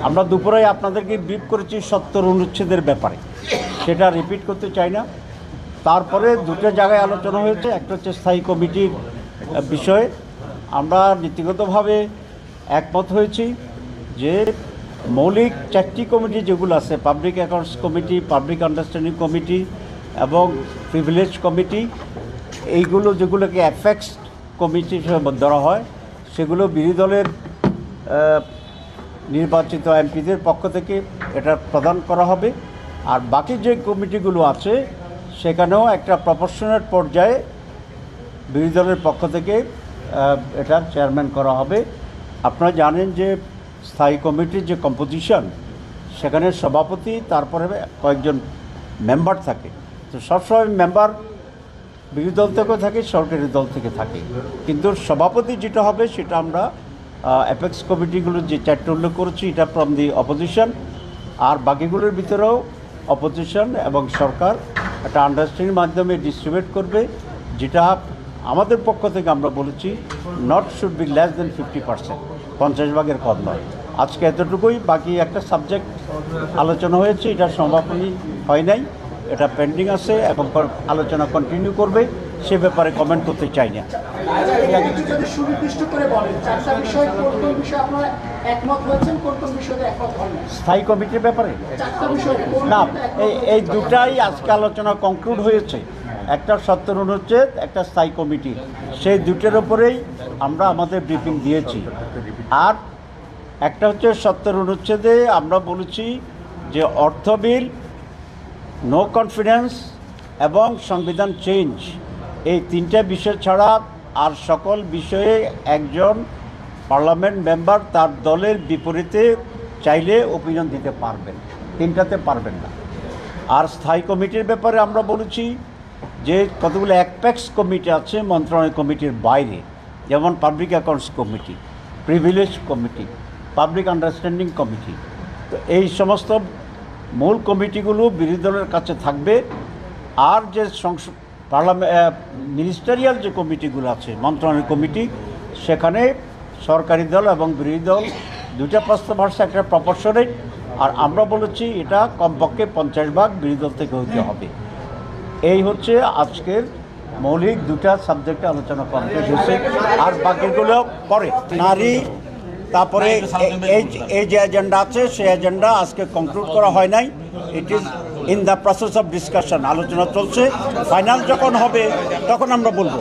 আমরা দুপুরে আপনাদেরকে ব্রিফ করেছি 70 অনুচ্ছেদের ব্যাপারে, সেটা রিপিট করতে চাই না। তারপরে দুটো জায়গায় আলোচনা হয়েছে, একটা হচ্ছে স্থায়ী কমিটির বিষয়ে। আমরা নীতিগতভাবে একমত হয়েছি যে মৌলিক 4টি কমিটি যেগুলো আছে, public accounts committee, public understanding committee এবং প্রিভিলেজ কমিটি, এইগুলো যেগুলোকে অ্যাফেক্স কমিটি হিসেবে ধরা হয়, সেগুলো বিরোধী দলের নির্বাচিত এমপিদের পক্ষ থেকে এটা প্রদান করা হবে। আর বাকি যে কমিটিগুলো আছে সেখানেও একটা প্রপোর্শনাল পর্যায়ে বিরোধী দলের পক্ষ থেকে এটা চেয়ারম্যান করা হবে। আপনারা জানেন যে স্থায়ী কমিটির যে কম্পোজিশন, সেখানে সভাপতি, তারপরে কয়েকজন মেম্বার থাকে। তো সবসময় মেম্বার বিরোধী দল থেকেও থাকে, সরকারি দল থেকে থাকে, কিন্তু সভাপতি যেটা হবে সেটা আমরা অ্যাপেক্স কমিটিগুলো যে 4টা উল্লেখ করেছি, এটা ফ্রম দি অপোজিশন। আর বাকিগুলোর ভিতরেও অপোজিশন এবং সরকার একটা আন্ডারস্ট্যান্ডিং মাধ্যমে ডিস্ট্রিবিউট করবে, যেটা আমাদের পক্ষ থেকে আমরা বলেছি not should be less than 50%, 50 ভাগের কম নয়। আজকে এতটুকুই। বাকি একটা সাবজেক্ট আলোচনা হয়েছে, এটা সমাপনী হয় নাই, এটা পেন্ডিং আছে এবং আলোচনা কন্টিনিউ করবে, সে ব্যাপারে কমেন্ট করতে চাই না। স্থায়ী কমিটির ব্যাপারে না, এই দুটাই আজকে আলোচনা কনক্লুড হয়েছে, একটা 70 অনুচ্ছেদ, একটা স্থায়ী কমিটি, সেই দুটোর উপরেই আমরা আমাদের ব্রিফিং দিয়েছি। আর একটা হচ্ছে 70 অনুচ্ছেদে আমরা বলেছি যে অর্থ বিল, নো কনফিডেন্স এবং সংবিধান চেঞ্জ, এই 3টা বিষয় ছাড়া আর সকল বিষয়ে একজন পার্লামেন্ট মেম্বার তার দলের বিপরীতে চাইলে ওপিনিয়ন দিতে পারবেন, 3টাতে পারবেন না। আর স্থায়ী কমিটির ব্যাপারে আমরা বলেছি যে কতগুলো অ্যাপেক্স কমিটি আছে মন্ত্রণালয় কমিটির বাইরে, যেমন public accounts committee, privilege committee, public understanding committee. তো এই সমস্ত মূল কমিটিগুলো বিরোধী দলের কাছে থাকবে। আর যে মিনিস্টারিয়াল যে কমিটিগুলো আছে, মন্ত্রণালয় কমিটি, সেখানে সরকারি দল এবং বিরোধী দল দুইটা প্রস্তাব আসছে, একটা প্রপোর্শনেট। আর আমরা বলেছি এটা কমপক্ষে 50 ভাগ বিরোধী দল থেকে হইতে হবে। এই হচ্ছে আজকের মৌলিক দুটা সাবজেক্টে আলোচনা কমপ্লিট হয়েছে। আর বাকিগুলো পরে নারী, তারপরে এই যে এজেন্ডা আছে সেই এজেন্ডা আজকে কনক্লুড করা হয় নাই, it is in the process of discussion, আলোচনা চলছে। ফাইনাল যখন হবে তখন আমরা বলবো।